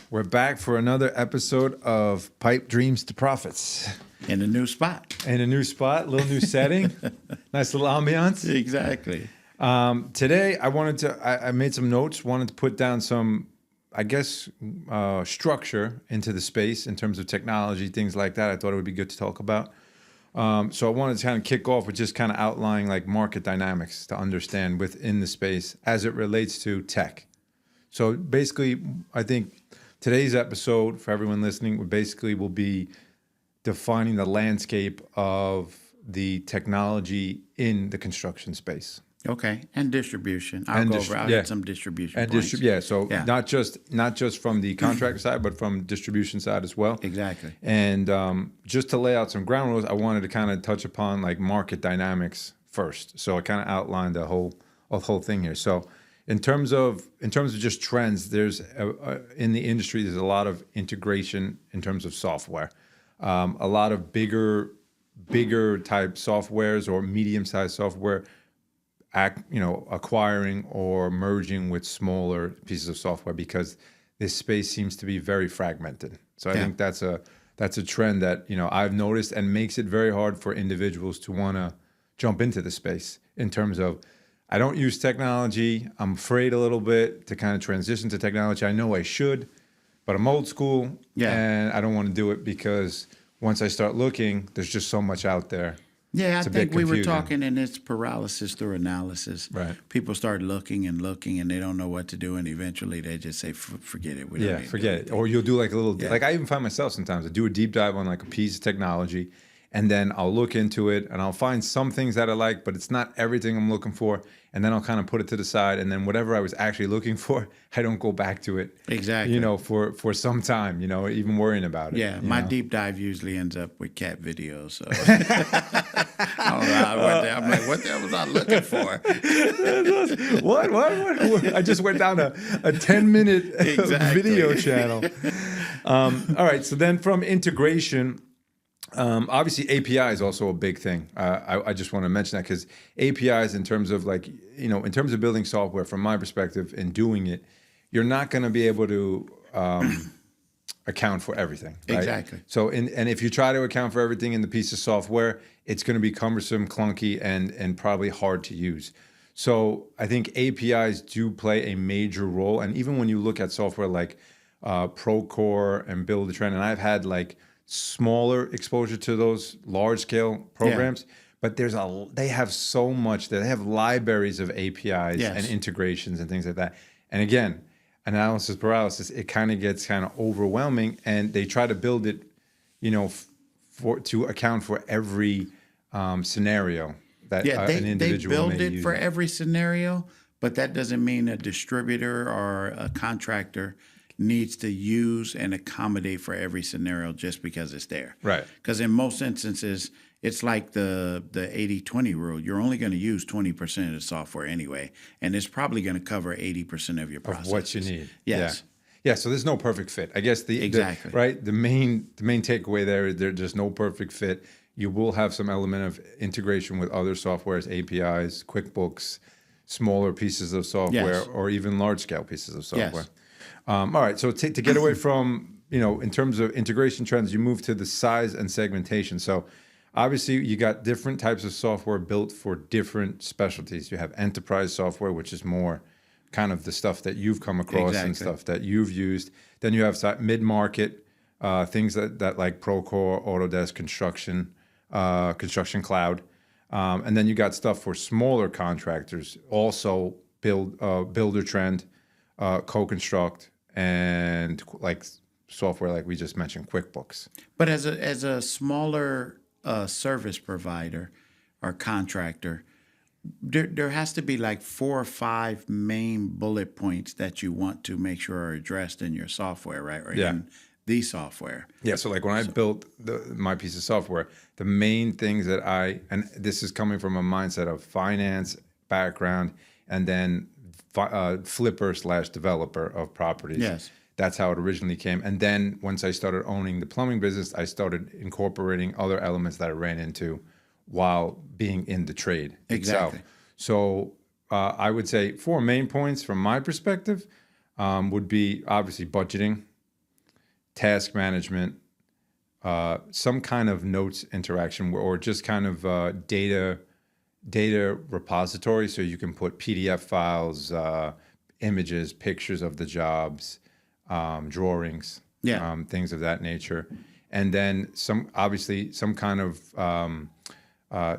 We're back for another episode of Pipe Dreams to Profits. In a new spot. In a new spot, little new setting, nice little ambiance. Exactly. Today, I made some notes, wanted to put down some, I guess, structure into the space in terms of technology, things like that. I thought it would be good to talk about. So I wanted to kind of kick off with just kind of outlining like market dynamics to understand within the space as it relates to tech. So basically, I think today's episode, for everyone listening, will be defining the landscape of the technology in the construction space. Okay, and distribution. I'll get some distribution points. So not just from the contractor side, but from distribution side as well. Exactly. And just to lay out some ground rules, I wanted to kind of touch upon like market dynamics first. So I kind of outlined the whole thing here. So in terms of just trends, there's in the industry there's a lot of integration in terms of software, a lot of bigger type softwares or medium-sized software, acquiring or merging with smaller pieces of software because this space seems to be very fragmented. So I think that's a trend that I've noticed and makes it very hard for individuals to want to jump into the space in terms of I don't use technology. I'm afraid a little bit to kind of transition to technology. I know I should, but I'm old school and I don't want to do it because once I start looking, there's just so much out there. Yeah, I think we were talking, and it's paralysis through analysis. Right. People start looking, and they don't know what to do, and eventually they just say, forget it. Forget it. Or you'll do like a little, like I even find myself sometimes, I do a deep dive on like a piece of technology, and then I'll look into it, and I'll find some things that I like, but it's not everything I'm looking for, and then I'll kind of put it to the side, and then whatever I was actually looking for, I don't go back to it. Exactly. For some time, even worrying about it. Yeah, my deep dive usually ends up with cat videos, so. I don't know how I went there. I'm like, what the hell was I looking for? What? I just went down a 10-minute video channel. All right, so then from integration, obviously API is also a big thing. I just want to mention that because APIs in terms of in terms of building software, from my perspective and doing it, you're not going to be able to account for everything. Right? Exactly. So, and if you try to account for everything in the piece of software, it's going to be cumbersome, clunky, and probably hard to use. So I think APIs do play a major role. And even when you look at software like Procore and Build the Trend, and I've had like smaller exposure to those large scale programs, but they have so much there. They have libraries of APIs and integrations and things like that. And again, analysis paralysis, it kind of gets kind of overwhelming, and they try to build it, to account for every scenario that an individual may use. They build it for every scenario, but that doesn't mean a distributor or a contractor needs to use and accommodate for every scenario just because it's there. Right. Because in most instances, it's like the 80-20 rule. You're only going to use 20% of the software anyway, and it's probably going to cover 80% of your processes. Of what you need. Yes. Yeah, so there's no perfect fit. I guess the main takeaway there's just no perfect fit. You will have some element of integration with other softwares, APIs, QuickBooks, smaller pieces of software, or even large scale pieces of software. Yes. All right, so to get away from, in terms of integration trends, you move to the size and segmentation. So obviously you got different types of software built for different specialties. You have enterprise software, which is more kind of the stuff that you've come across and stuff that you've used. Then you have mid-market, things that like Procore, Autodesk, Construction Cloud. And then you got stuff for smaller contractors, also Builder Trend, Co-Construct, and like software like we just mentioned, QuickBooks. But as a smaller service provider or contractor, there has to be like 4 or 5 main bullet points that you want to make sure are addressed in your software, right? Or in the software. Yeah, so like when I built my piece of software, the main things that and this is coming from a mindset of finance background and then flipper/developer of properties. Yes. That's how it originally came. And then once I started owning the plumbing business, I started incorporating other elements that I ran into while being in the trade itself. Exactly. So I would say 4 main points from my perspective would be obviously budgeting, task management, some kind of notes interaction, or just kind of data repository, so you can put PDF files, images, pictures of the jobs, drawings, Yeah. things of that nature, and then some kind of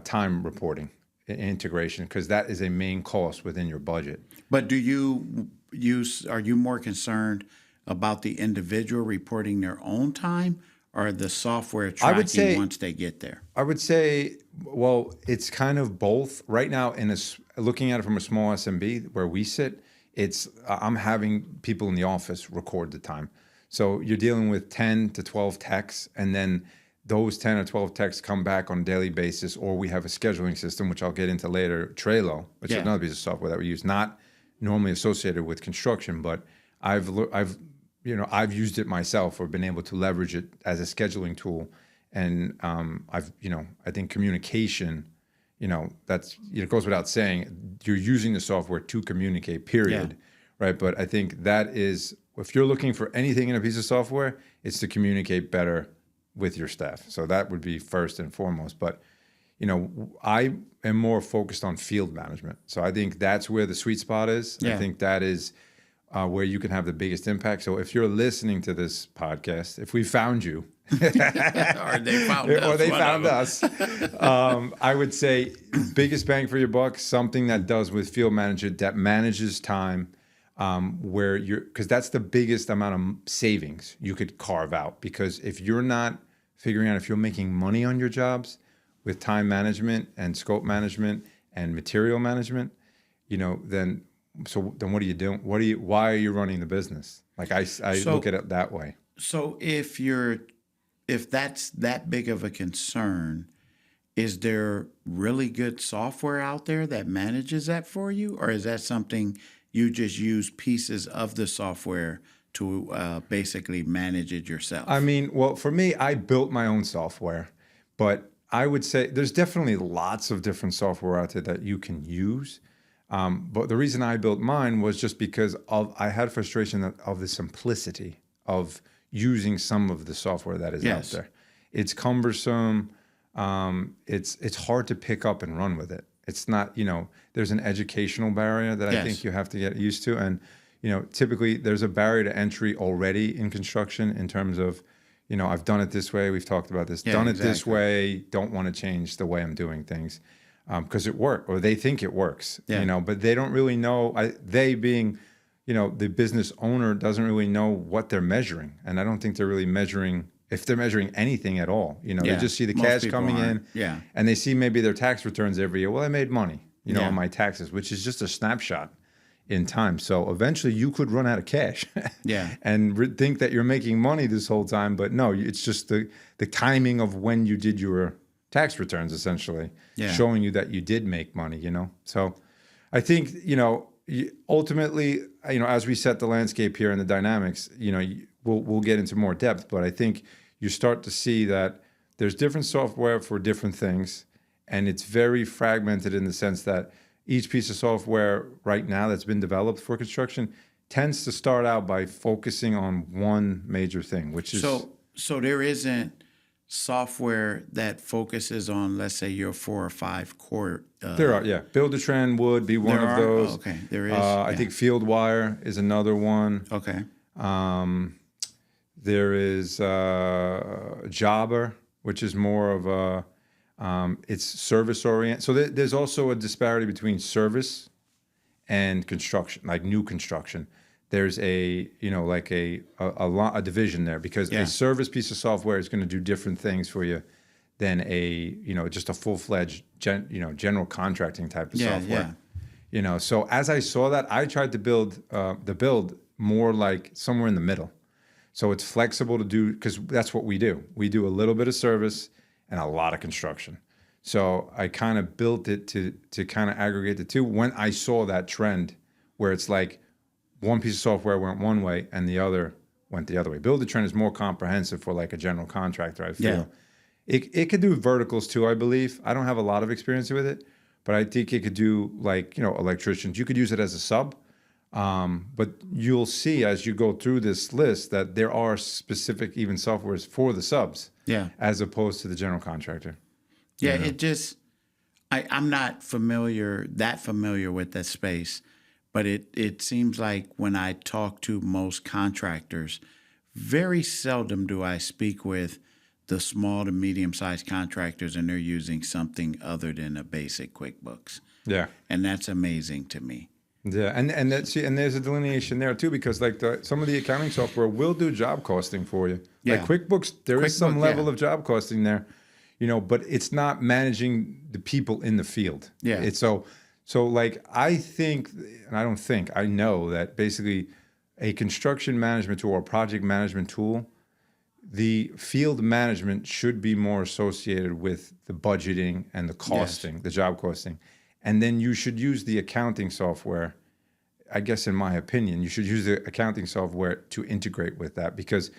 time reporting integration, because that is a main cost within your budget. But are you more concerned about the individual reporting their own time, or the software tracking once they get there? I would say, well, it's kind of both. Right now, looking at it from a small SMB where we sit, I'm having people in the office record the time. So you're dealing with 10 to 12 techs, and then those 10 or 12 techs come back on a daily basis, or we have a scheduling system, which I'll get into later, Trello, which is another piece of software that we use, not normally associated with construction, but I've used it myself, or been able to leverage it as a scheduling tool. And I think communication, it goes without saying, you're using the software to communicate, period. Right? But I think that is, if you're looking for anything in a piece of software, it's to communicate better with your staff. So that would be first and foremost. But, I am more focused on field management. So I think that's where the sweet spot is. I think that is where you can have the biggest impact. So if you're listening to this podcast, if we found you, or they found us, I would say biggest bang for your buck, something that does with field management, that manages time, because that's the biggest amount of savings you could carve out. Because if you're not figuring out if you're making money on your jobs with time management and scope management and material management, then what are you doing? Why are you running the business? Like I look at it that way. So if that's that big of a concern, is there really good software out there that manages that for you? Or is that something you just use pieces of the software to basically manage it yourself? I mean, well, for me, I built my own software, but I would say there's definitely lots of different software out there that you can use. But the reason I built mine was just because I had frustration of the simplicity of using some of the software that is out there. It's cumbersome. It's hard to pick up and run with it. It's not, there's an educational barrier that I think you have to get used to. And, typically there's a barrier to entry already in construction in terms of, I've done it this way. We've talked about this. Done it this way. Don't want to change the way I'm doing things. Because it works, or they think it works, but they don't really know. They being, the business owner doesn't really know what they're measuring, and I don't think they're really measuring, if they're measuring anything at all. They just see the cash coming in, and they see maybe their tax returns every year. Well, I made money, on my taxes, which is just a snapshot in time. So eventually, you could run out of cash, and think that you're making money this whole time, but no, it's just the timing of when you did your tax returns, essentially, showing you that you did make money, So I think, ultimately, as we set the landscape here and the dynamics, we'll get into more depth, but I think you start to see that there's different software for different things, and it's very fragmented in the sense that each piece of software right now that's been developed for construction tends to start out by focusing on one major thing, which is... So there isn't software that focuses on, let's say, your 4 or 5 core. There are, Build-A-Trend would be one of those. Oh, okay, there is. I think FieldWire is another one. Okay. There is Jobber, which is more of a, it's service oriented. So there's also a disparity between service and construction, like new construction. There's a division there, because a service piece of software is going to do different things for you than just a full-fledged general contracting type of software. So as I saw that, I tried to build the build more like somewhere in the middle. So it's flexible to do, because that's what we do. We do a little bit of service and a lot of construction. So I kind of built it to kind of aggregate the two when I saw that trend where it's like one piece of software went one way and the other went the other way. Build to trend is more comprehensive for like a general contractor, I feel. Yeah. It could do verticals too, I believe. I don't have a lot of experience with it, but I think it could do like, electricians. You could use it as a sub. But you'll see as you go through this list that there are specific even softwares for the subs, Yeah. as opposed to the general contractor. Yeah, it just I'm not that familiar with that space, but it seems like when I talk to most contractors, very seldom do I speak with the small to medium-sized contractors and they're using something other than a basic QuickBooks. Yeah. And that's amazing to me. Yeah, and there's a delineation there too, because like some of the accounting software will do job costing for you. Yeah. Like QuickBooks, there is some level yeah. of job costing there, but it's not managing the people in the field. Yeah. It's so like I think, and I know that basically a construction management tool or project management tool, the field management should be more associated with the budgeting and the costing, the job costing. And then you should use the accounting software. I guess, in my opinion, you should use the accounting software to integrate with that, because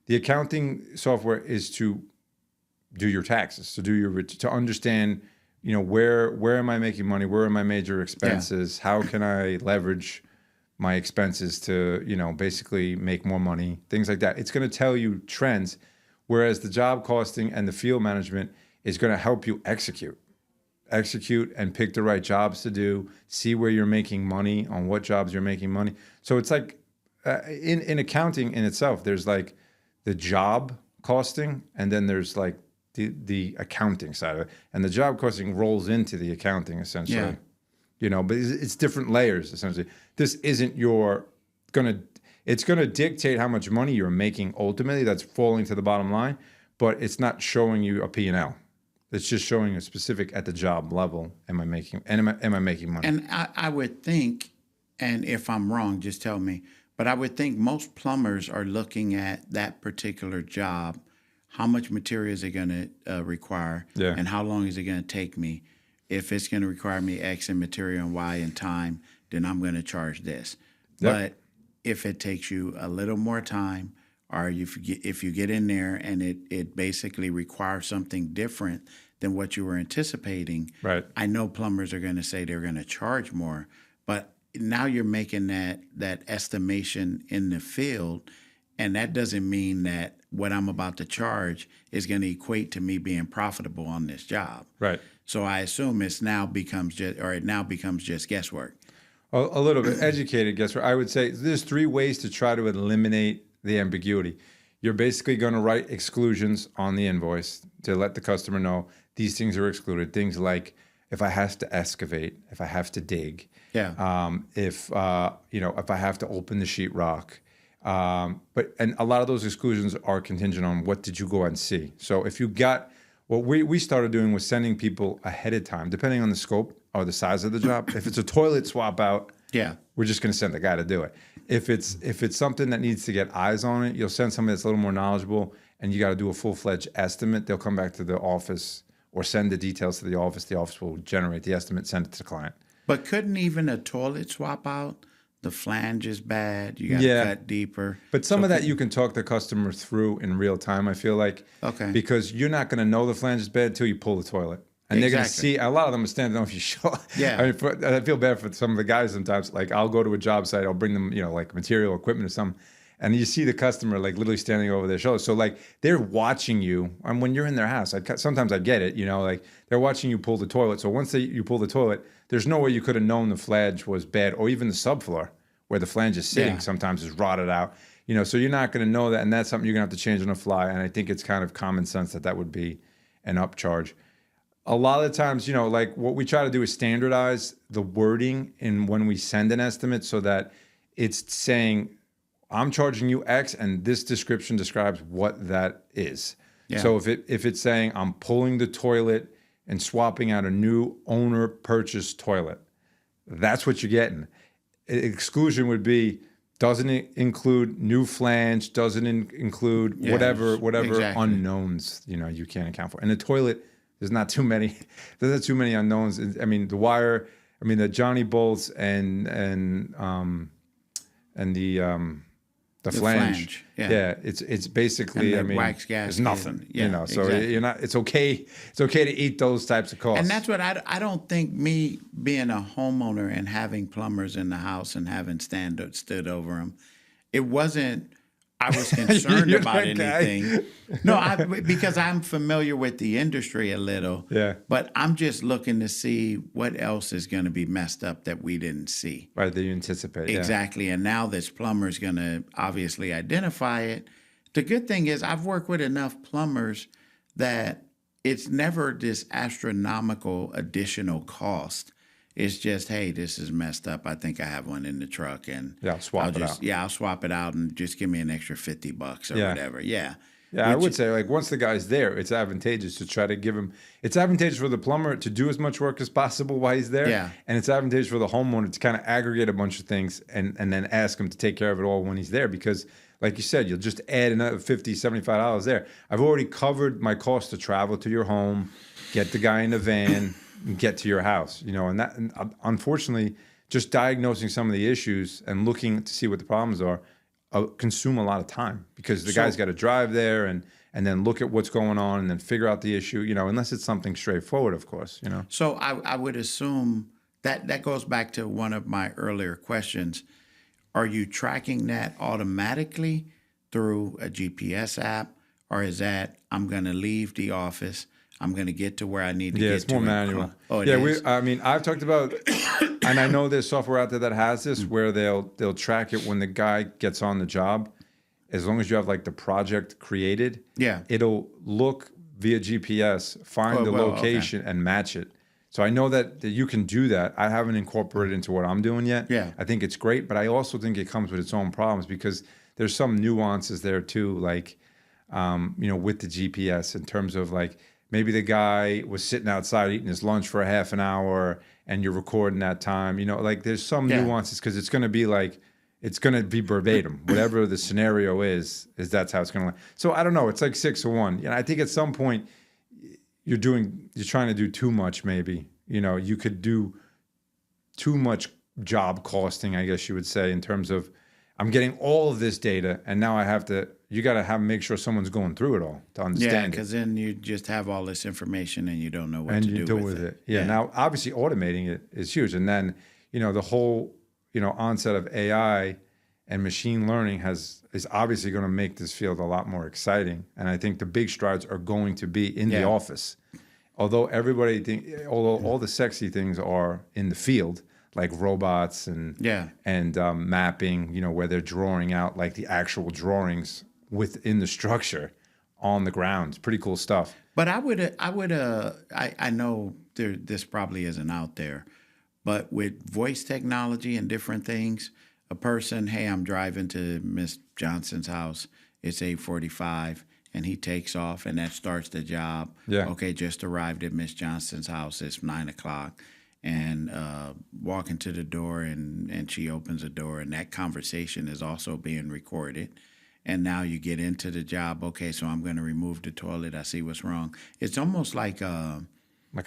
the accounting software is to do your taxes, to understand, where am I making money? Where are my major expenses? How can I leverage my expenses to, basically make more money? Things like that. It's going to tell you trends, whereas the job costing and the field management is going to help you execute and pick the right jobs to do, see where you're making money, on what jobs you're making money. So it's like in accounting in itself, there's like the job costing, and then there's like the accounting side of it. And the job costing rolls into the accounting essentially, but it's different layers essentially. This isn't it's going to dictate how much money you're making ultimately. That's falling to the bottom line, but it's not showing you a P&L. It's just showing a specific at the job level. Am I making money? And I would think, and if I'm wrong, just tell me, but I would think most plumbers are looking at that particular job. How much material is it going to require? Yeah. And how long is it going to take me? If it's going to require me X in material and Y in time, then I'm going to charge this. Yep. But if it takes you a little more time, or if you get in there and it basically requires something different than what you were anticipating, right? I know plumbers are going to say they're going to charge more, but now you're making that estimation in the field, and that doesn't mean that what I'm about to charge is going to equate to me being profitable on this job. Right. So I assume it now becomes just guesswork. A little bit educated guesswork. I would say there's 3 ways to try to eliminate the ambiguity. You're basically going to write exclusions on the invoice to let the customer know these things are excluded. Things like if I have to excavate, if I have to dig, if I have to open the sheetrock. And a lot of those exclusions are contingent on what did you go and see. So if you got, what we started doing was sending people ahead of time, depending on the scope or the size of the job. If it's a toilet swap out, we're just going to send the guy to do it. If it's something that needs to get eyes on it, you'll send somebody that's a little more knowledgeable, and you got to do a full-fledged estimate. They'll come back to the office or send the details to the office. The office will generate the estimate, send it to the client. But couldn't even a toilet swap out? The flange is bad. You got to cut deeper. But some of that you can talk the customer through in real time, I feel like. Okay. Because you're not going to know the flange is bad until you pull the toilet. And they're going to see, a lot of them are standing off your shoulder. Yeah. I mean, I feel bad for some of the guys sometimes. Like, I'll go to a job site, I'll bring them, like material, equipment or something. And you see the customer, like, literally standing over their shoulder. So, like, they're watching you. And when you're in their house, sometimes I get it, like, they're watching you pull the toilet. So once you pull the toilet, there's no way you could have known the flange was bad, or even the subfloor where the flange is sitting sometimes is rotted out. So you're not going to know that. And that's something you're going to have to change on the fly. And I think it's kind of common sense that would be an upcharge. A lot of the times, like what we try to do is standardize the wording in when we send an estimate so that it's saying, I'm charging you X and this description describes what that is. Yeah. So if it's saying I'm pulling the toilet and swapping out a new owner purchased toilet, that's what you're getting. Exclusion would be, doesn't it include new flange, doesn't include whatever unknowns, you can't account for. And the toilet, there's not too many unknowns. I mean, the wire, the Johnny bolts and the the The flange. flange, yeah. Yeah, it's basically, And I the mean, wax it's gasket, nothing, yeah, you know. So exactly. you're not. It's okay. It's okay to eat those types of And costs. that's what I don't think me being a homeowner and having plumbers in the house and having stood over them, it wasn't I was concerned You're about that guy. anything. No, because I'm familiar with the industry a little. Yeah. But I'm just looking to see what else is going to be messed up that we didn't see. Right, that you anticipate. Yeah. Exactly. And now this plumber's going to obviously identify it. The good thing is I've worked with enough plumbers that it's never this astronomical additional cost. It's just, hey, this is messed up. I think I have one in the truck, and Yeah, swap it out. Yeah, I'll swap it out and just give me an extra $50 or Yeah. whatever. Yeah. Yeah, I would say like once the guy's there, it's advantageous to try to give him. It's advantageous for the plumber to do as much work as possible while he's there. Yeah. And it's advantageous for the homeowner to kind of aggregate a bunch of things and then ask him to take care of it all when he's there because, like you said, you'll just add another $50, $75 there. I've already covered my cost to travel to your home, get the guy in the van, and get to your house. You know, and unfortunately, just diagnosing some of the issues and looking to see what the problems are. Consume a lot of time because the guy's got to drive there and then look at what's going on and then figure out the issue, you know, unless it's something straightforward, of course, you know. So I would assume that goes back to one of my earlier questions. Are you tracking that automatically through a GPS app, or is that I'm going to leave the office, I'm going to get to where I need to get to? Yeah, it's more manual. Oh, it yeah, is? I mean, I've talked about, and I know there's software out there that has this where they'll track it when the guy gets on the job. As long as you have like the project created, Yeah. it'll look via GPS, find the location, and match it. So I know that you can do that. I haven't incorporated it into what I'm doing yet. Yeah. I think it's great, but I also think it comes with its own problems because there's some nuances there too, like, you know, with the GPS in terms of like maybe the guy was sitting outside eating his lunch for a half an hour and you're recording that time. You know, like there's some nuances because it's going to be like, it's going to be verbatim. Whatever the scenario is that's how it's going to. So I don't know. It's like 6 to 1. You know, I think at some point you're trying to do too much. Maybe, you know, you could do too much job costing, I guess you would say, in terms of I'm getting all of this data and now you got to make sure someone's going through it all to understand it. Yeah, because then you just have all this information and you don't know what and to you do do with it. Yeah. Now, obviously, automating it is huge, and then you know the whole onset of AI and machine learning is obviously going to make this field a lot more exciting. And I think the big strides are going to be in the office. Although all the sexy things are in the field, like robots and mapping, you know, where they're drawing out like the actual drawings within the structure on the ground. It's pretty cool stuff. But I know this probably isn't out there, but with voice technology and different things, a person, hey, I'm driving to Miss Johnson's house. It's 8:45, and he takes off, and that starts the job. Yeah. Okay, just arrived at Miss Johnson's house. It's 9 o'clock, and walking to the door, and she opens the door, and that conversation is also being recorded. And now you get into the job. Okay, so I'm going to remove the toilet. I see what's wrong. It's almost like a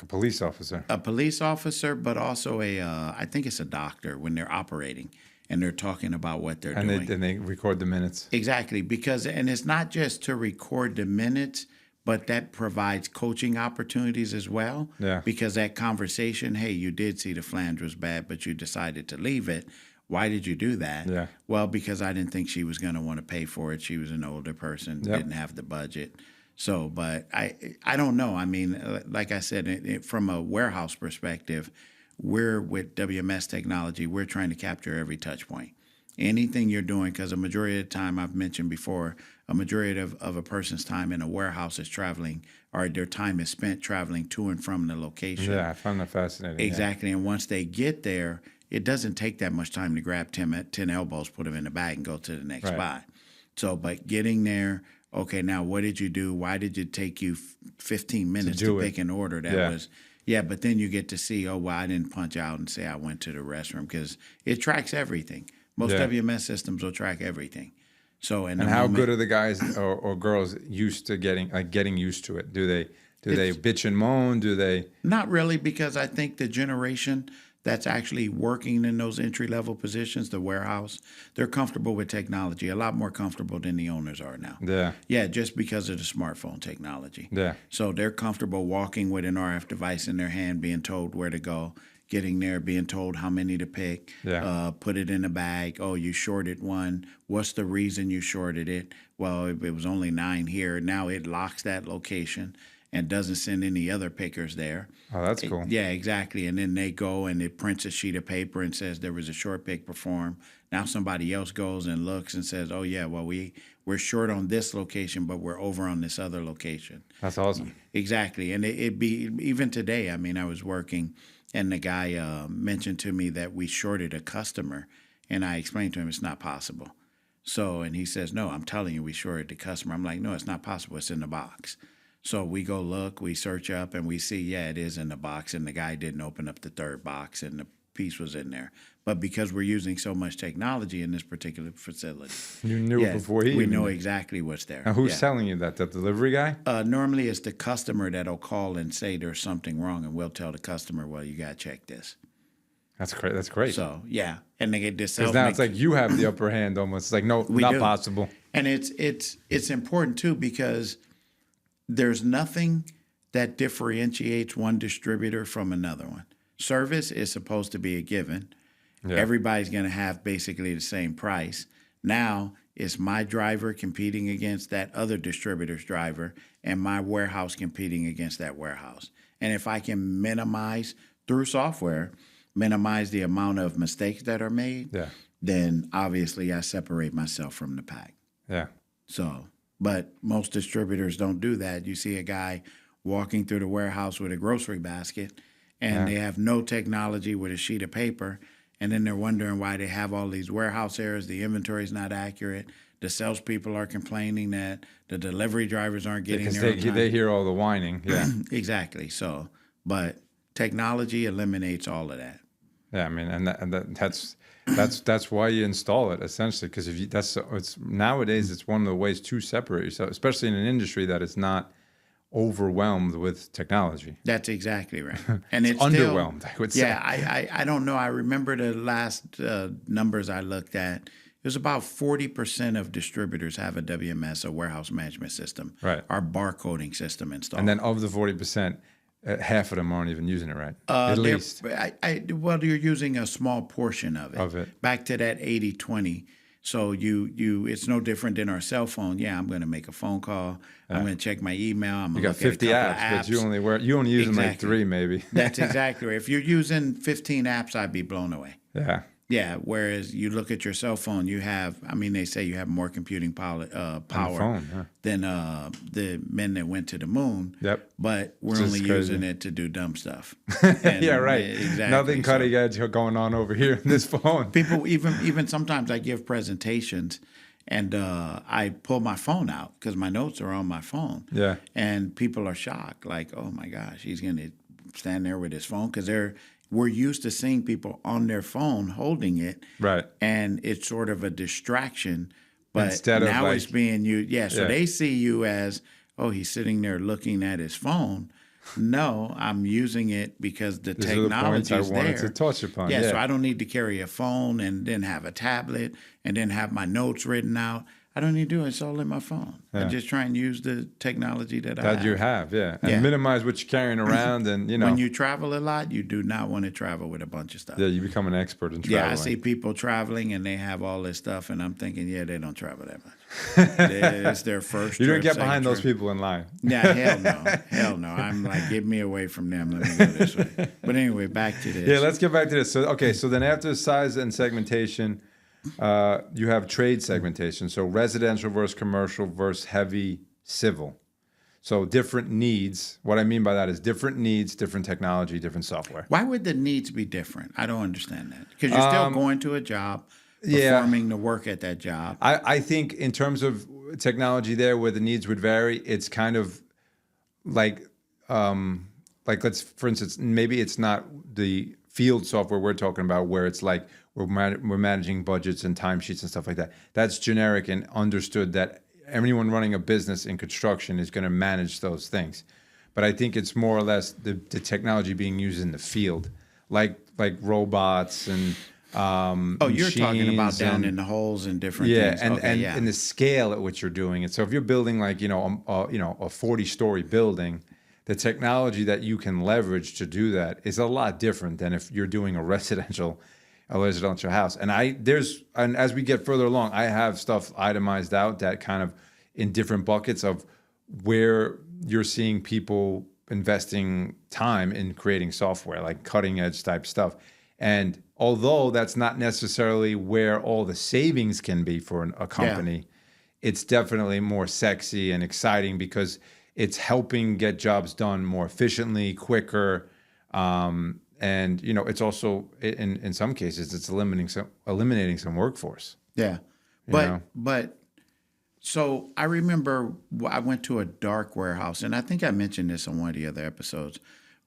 police officer. A police officer, but also I think it's a doctor when they're operating and they're talking about what they're doing. And they record the minutes. Exactly, and it's not just to record the minutes, but that provides coaching opportunities as well. Yeah. Because that conversation, hey, you did see the flange was bad, but you decided to leave it. Why did you do that? Yeah. Well, because I didn't think she was going to want to pay for it. She was an older person, didn't have the budget. So, but I don't know. I mean, like I said, from a warehouse perspective, we're with WMS technology, we're trying to capture every touch point. Anything you're doing, because a majority of the time, I've mentioned before, a majority of a person's time in a warehouse is traveling, or their time is spent traveling to and from the location. Yeah, I found that fascinating. Exactly. And once they get there, it doesn't take that much time to grab 10 elbows, put them in the bag, and go to the next spot. So, but getting there, okay, now what did you do? Why did it take you 15 minutes to pick an order? But then you get to see, I didn't punch out and say I went to the restroom, because it tracks everything. Most WMS systems will track everything. So, and how good are the guys or girls used to getting used to it? Do they bitch and moan? Do they? Not really, because I think the generation that's actually working in those entry-level positions, the warehouse, they're comfortable with technology, a lot more comfortable than the owners are now. Yeah. Yeah, just because of the smartphone technology. Yeah. So they're comfortable walking with an RF device in their hand, being told where to go, getting there, being told how many to pick, Yeah. put it in a bag. Oh, you shorted one. What's the reason you shorted it? Well, it was only 9 here. Now it locks that location and doesn't send any other pickers there. Oh, that's cool. Yeah, exactly. And then they go and it prints a sheet of paper and says there was a short pick performed. Now somebody else goes and looks and says, oh, yeah, well, we're short on this location, but we're over on this other location. That's awesome. Exactly. And it'd be, even today, I mean, I was working and the guy mentioned to me that we shorted a customer. And I explained to him it's not possible. So, and he says, no, I'm telling you, we shorted the customer. I'm like, no, it's not possible. It's in the box. So we go look, we search up, and we see, yeah, it is in the box, and the guy didn't open up the third box, and the piece was in there. But because we're using so much technology in this particular facility, You knew it before he we even know knew. exactly what's there. Now, who's Yeah. telling you that? The delivery guy? Normally, it's the customer that'll call and say there's something wrong, and we'll tell the customer, well, you got to check this. That's great. That's great. So, yeah. And they get this Because now it's like you have the upper hand almost. It's like, no, not do. possible. And it's important, too, because there's nothing that differentiates one distributor from another one. Service is supposed to be a given. Yeah. Everybody's going to have basically the same price. Now it's my driver competing against that other distributor's driver and my warehouse competing against that warehouse. And if I can minimize through software, minimize the amount of mistakes that are made, Yeah. then obviously I separate myself from the pack. Yeah. So, but most distributors don't do that. You see a guy walking through the warehouse with a grocery basket and they have no technology with a sheet of paper. And then they're wondering why they have all these warehouse errors. The inventory is not accurate. The salespeople are complaining that the delivery drivers aren't getting Because there on time. they hear all the whining. Yeah. Exactly. So, but technology eliminates all of that. Yeah. I mean, that's why you install it essentially. Because if you, it's nowadays, it's one of the ways to separate yourself, especially in an industry that is not overwhelmed with technology. That's exactly right. And It's underwhelmed, I would say. Yeah, I don't know. I remember the last numbers I looked at. It was about 40% of distributors have a WMS, a warehouse management system, Right. our barcoding system installed. And then of the 40%, half of them aren't even using it right. At least. Well, you're using a small portion of it. Back to that 80-20. So it's no different than our cell phone. Yeah, I'm going to make a phone call. I'm going to check my email. I'm You going got to look 50 at a apps, couple of apps. but you only use them like Exactly. 3 maybe. That's exactly right. If you're using 15 apps, I'd be blown away. Yeah. Yeah, whereas you look at your cell phone, you have, I mean, they say you have more computing power phone, than the men that went to the moon. Yep. But we're It's only just crazy. using it to do dumb stuff. And Yeah, right. Exactly. Nothing cutting edge going on over here in this phone. People, even sometimes I give presentations and I pull my phone out because my notes are on my phone. Yeah. And people are shocked, like, oh my gosh, he's going to stand there with his phone because we're used to seeing people on their phone holding it. Right. And it's sort of a distraction. But Instead of now like- it's being used. Yeah, so Yeah. they see you as, oh, he's sitting there looking at his phone. No, I'm using it because the These are the points technology I is wanted there. to touch upon. Yeah, Yeah. so I don't need to carry a phone and then have a tablet and then have my notes written out. I don't need to do it. It's all in my phone. I just try and use the technology that I have. That you have, yeah. And Yeah. minimize what you're carrying around and, When you travel a lot, you do not want to travel with a bunch of stuff. yeah, you become an expert in traveling. Yeah, I see people traveling and they have all this stuff, and I'm thinking, yeah, they don't travel that much. It's their first You trip. don't get second behind those trip. people in line. Yeah, hell no. Hell no. I'm like, get me away from them. Let me go this way. But anyway, back to this. Yeah, let's get back to this. So, okay, so then after size and segmentation, you have trade segmentation. So residential versus commercial versus heavy civil. So different needs. What I mean by that is different needs, different technology, different software. Why would the needs be different? I don't understand that. Because you're still going to a job, performing the work at that job. I think in terms of technology there where the needs would vary, it's kind of like let's, for instance, maybe it's not the field software we're talking about where it's like we're managing budgets and timesheets and stuff like that. That's generic and understood that anyone running a business in construction is going to manage those things. But I think it's more or less the technology being used in the field, like robots and Oh, you're talking about machines down and in the holes and different yeah, things. and Okay, and yeah. and the scale at which you're doing it. So if you're building like a 40-story building, the technology that you can leverage to do that is a lot different than if you're doing a residential house. And as we get further along, I have stuff itemized out that kind of in different buckets of where you're seeing people investing time in creating software, like cutting edge type stuff. And although that's not necessarily where all the savings can be for a Yeah. company, it's definitely more sexy and exciting because it's helping get jobs done more efficiently, quicker, and it's also in some cases it's eliminating some workforce. Yeah. You know, But so I remember I went to a dark warehouse, and I think I mentioned this on one of the other episodes.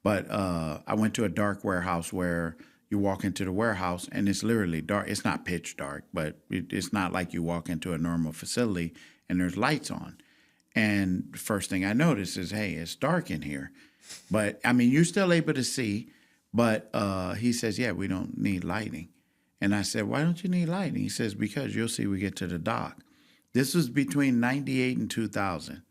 But I went to a dark warehouse where you walk into the warehouse and it's literally dark. It's not pitch dark, but it's not like you walk into a normal facility and there's lights on. And the first thing I noticed is, hey, it's dark in here. But I mean, you're still able to see. But he says, yeah, we don't need lighting. And I said, why don't you need lighting? He says, because you'll see we get to the dock. This was between 98 and 2000.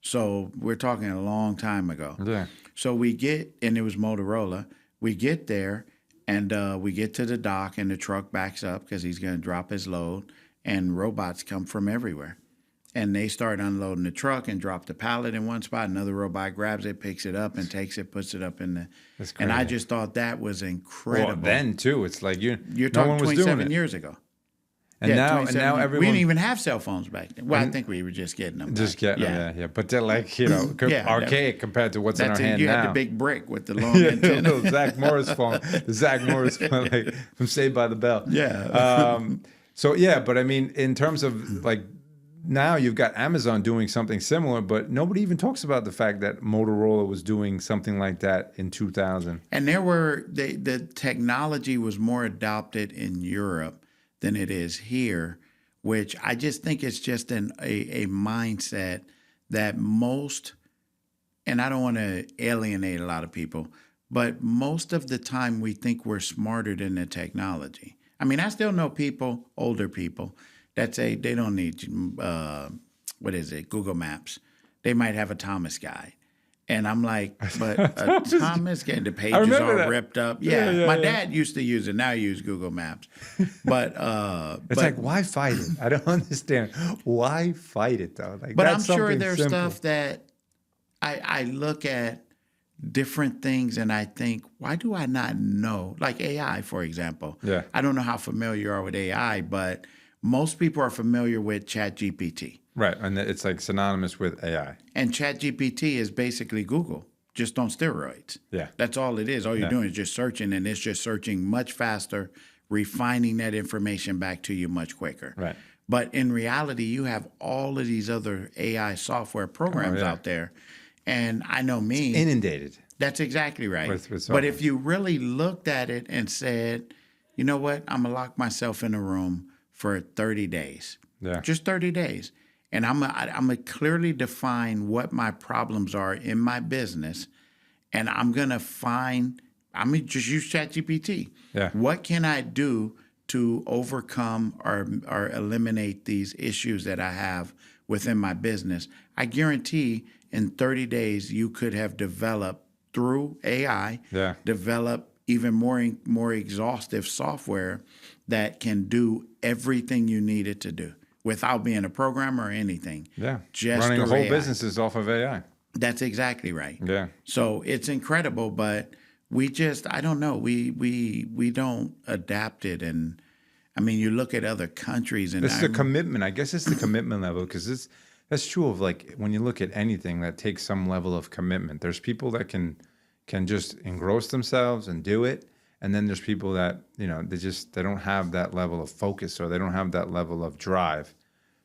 So we're talking a long time ago. yeah, So we get, and it was Motorola. We get there, and we get to the dock, and the truck backs up because he's going to drop his load, and robots come from everywhere. And they start unloading the truck and drop the pallet in one spot. Another robot grabs it, picks it up, and takes it, puts it up in the. that's And I crazy. just thought that was Well, incredible. then too, it's like You're no talking one was doing 27 it, years ago. and Yeah, now 27 years. We everyone didn't even have cell phones back then. Well, I think we were just getting them. just back. getting yeah. But they're like Yeah, archaic compared to what's in our That's it. hand You now. had the big brick with the long Yeah, antenna. the Zach Morris phone, the Zach Morris phone, like from Saved by the Bell. Yeah. So yeah, but I mean, in terms of like now you've got Amazon doing something similar, but nobody even talks about the fact that Motorola was doing something like that in 2000. And there were the technology was more adopted in Europe than it is here, which I just think it's just a mindset that most, and I don't want to alienate a lot of people, but most of the time we think we're smarter than the technology. I mean, I still know people, older people, that say they don't need Google Maps. They might have a Thomas guide. And I'm like, but a Thomas guide, the pages remember all that. ripped up. Yeah, Yeah, yeah, my yeah. dad used to use it. Now I use Google Maps. But It's like, why fight it? I don't understand. Why fight it though? Like, But I'm that's sure something there's simple. stuff that I look at different things and I think, why do I not know? Like AI, for example. Yeah. I don't know how familiar you are with AI, but most people are familiar with ChatGPT. Right, and it's like synonymous with AI. And ChatGPT is basically Google, just on steroids. Yeah. That's all it is. All you're doing is just searching, and it's just searching much faster, refining that information back to you much quicker. Right. But in reality, you have all of these other AI software programs yeah. out there. And I know me. Inundated. That's exactly right. With But software. if you really looked at it and said, you know what, I'm going to lock myself in a room for 30 days. Yeah. Just 30 days. And I'm gonna clearly define what my problems are in my business. And I'm going to just use ChatGPT. Yeah. What can I do to overcome or eliminate these issues that I have within my business? I guarantee in 30 days, you could have developed through AI, Yeah. develop even more exhaustive software that can do everything you need it to do without being a programmer or anything. Yeah. Just Running a through whole AI. business is off of AI. That's exactly right. Yeah. So it's incredible, but we just, I don't know, we don't adapt it. And I mean, you look at other countries and It's the commitment. I guess it's the commitment level because that's true of like when you look at anything that takes some level of commitment. There's people that can just engross themselves and do it. And then there's people that, they don't have that level of focus or they don't have that level of drive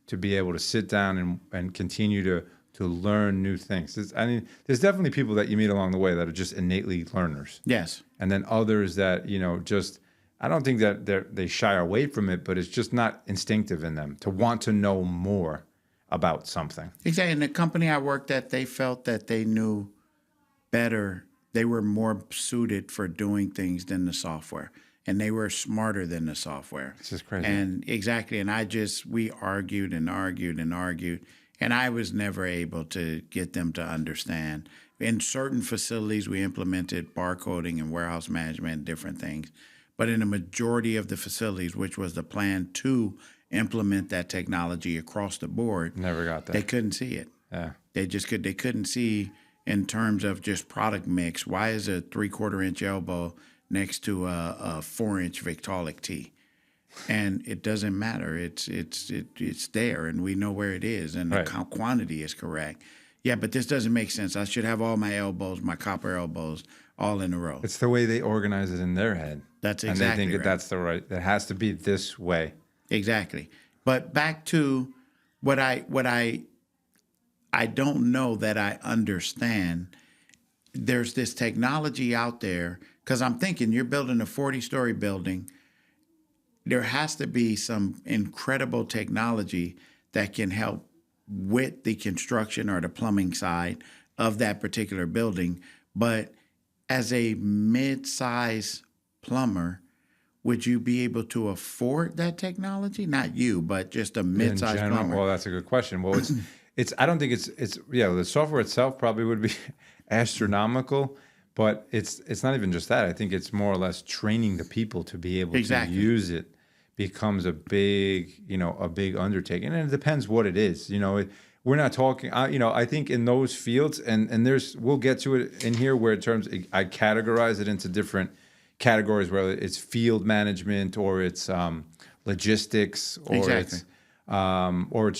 to be able to sit down and continue to learn new things. There's definitely people that you meet along the way that are just innately learners. Yes. And then others that, just, I don't think that they shy away from it, but it's just not instinctive in them to want to know more about something. Exactly. In the company I worked at, they felt that they knew better. they were more suited for doing things than the software, and they were smarter than the software. It's just crazy. And exactly, and we argued and argued and argued, and I was never able to get them to understand. In certain facilities, we implemented barcoding and warehouse management and different things. But in a majority of the facilities, which was the plan to implement that technology across the board, Never got that. they couldn't see it. Yeah. They couldn't see in terms of just product mix. Why is a 3/4 inch elbow next to a 4-inch Victaulic tee? And it doesn't matter. It's there, and we know where it is, and the quantity is correct. Yeah, but this doesn't make sense. I should have all my elbows, my copper elbows, all in a row. It's the way they organize it in their head. That's and exactly they think right. that that's the right. It has to be this way. Exactly. But back to what I don't know that I understand. There's this technology out there, because I'm thinking you're building a 40-story building. There has to be some incredible technology that can help with the construction or the plumbing side of that particular building. But as a mid-size plumber, would you be able to afford that technology? Not you, but just a mid-size plumber. Well, that's a good question. Well, it's. I don't think it's. The software itself probably would be astronomical, but it's not even just that. I think it's more or less training the people to be able to use it becomes a big undertaking, and it depends what it is. We're not talking. I think in those fields, and we'll get to it in here where I categorize it into different categories, whether it's field management or it's logistics or it's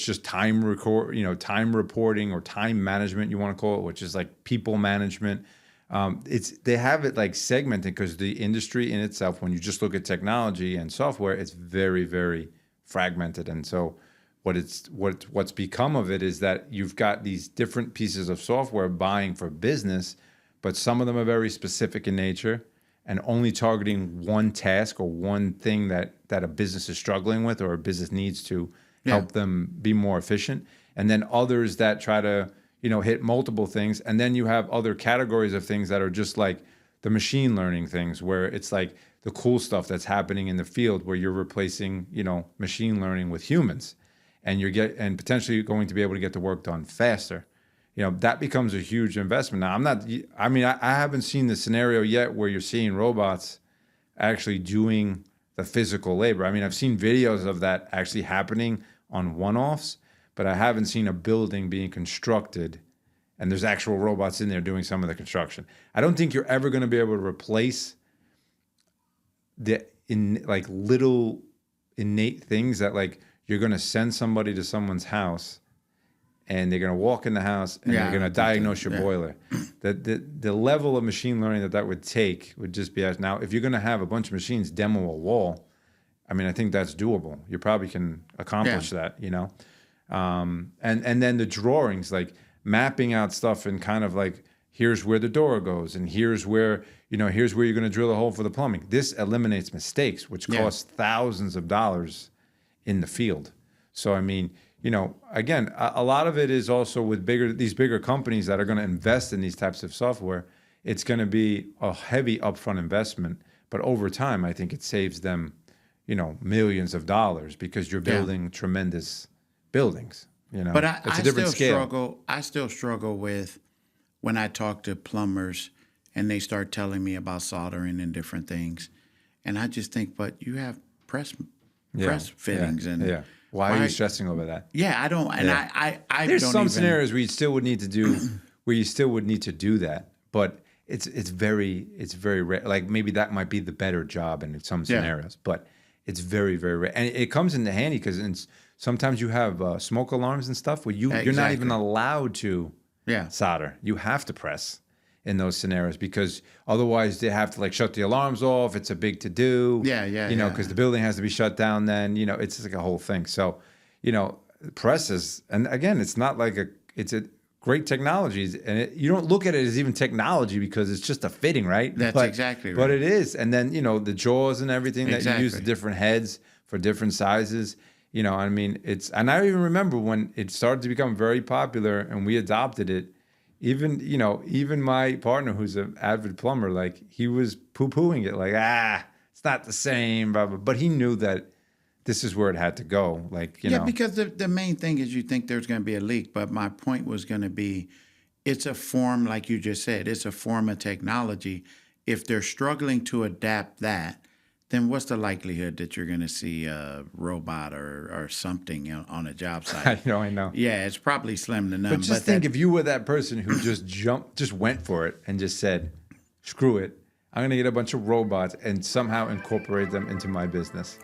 just time reporting or time management, you want to call it, which is like people management. They have it like segmented because the industry in itself, when you just look at technology and software, it's very, very fragmented. And so what's become of it is that you've got these different pieces of software buying for business, but some of them are very specific in nature and only targeting one task or one thing that a business is struggling with or a business needs to help them be more efficient. And then others that try to hit multiple things. And then you have other categories of things that are just like the machine learning things, where it's like the cool stuff that's happening in the field where you're replacing, machine learning with humans, and and potentially going to be able to get the work done faster. That becomes a huge investment. Now, I haven't seen the scenario yet where you're seeing robots actually doing the physical labor. I mean, I've seen videos of that actually happening on one-offs, but I haven't seen a building being constructed and there's actual robots in there doing some of the construction. I don't think you're ever going to be able to replace little innate things that like you're going to send somebody to someone's house and they're going to walk in the house and they're going to diagnose your boiler. The level of machine learning that would take would just be as now, if you're going to have a bunch of machines demo a wall, I mean, I think that's doable. You probably can accomplish that, and then the drawings, like mapping out stuff and kind of like, here's where the door goes and here's where you're going to drill a hole for the plumbing. This eliminates mistakes, which cost thousands of dollars in the field. So, I mean, again, a lot of it is also with these bigger companies that are going to invest in these types of software. It's going to be a heavy upfront investment, but over time, I think it saves them, millions of dollars because you're building tremendous buildings. But it's a different scale. I still struggle with when I talk to plumbers and they start telling me about soldering and different things, and I just think, but you have press fittings and. Why are you stressing over that? Yeah, I don't. And I there's don't some scenarios where you still would need to do that, but it's very rare. Like maybe that might be the better job in some scenarios, but it's very, very rare, and it comes into handy because sometimes you have smoke alarms and stuff where you're not even allowed to solder. You have to press in those scenarios because otherwise they have to like shut the alarms off. It's a big to do. Because the building has to be shut down. Then it's just like a whole thing. So presses, and again, it's not like it's a great technology, and you don't look at it as even technology because it's just a fitting, right? That's exactly right. But it is, and then the jaws and everything that you use, the different heads for different sizes. I mean, and I even remember when it started to become very popular and we adopted it. Even, even my partner who's an avid plumber, like he was poo-pooing it, like, it's not the same, blah, blah. But he knew that this is where it had to go. Like, Yeah, because the main thing is you think there's going to be a leak, but my point was going to be it's a form, like you just said, it's a form of technology. If they're struggling to adapt that, then what's the likelihood that you're going to see a robot or something on a job site? I know. Yeah, it's probably slim to none. But just think if you were that person who just went for it and just said, screw it, I'm going to get a bunch of robots and somehow incorporate them into my business.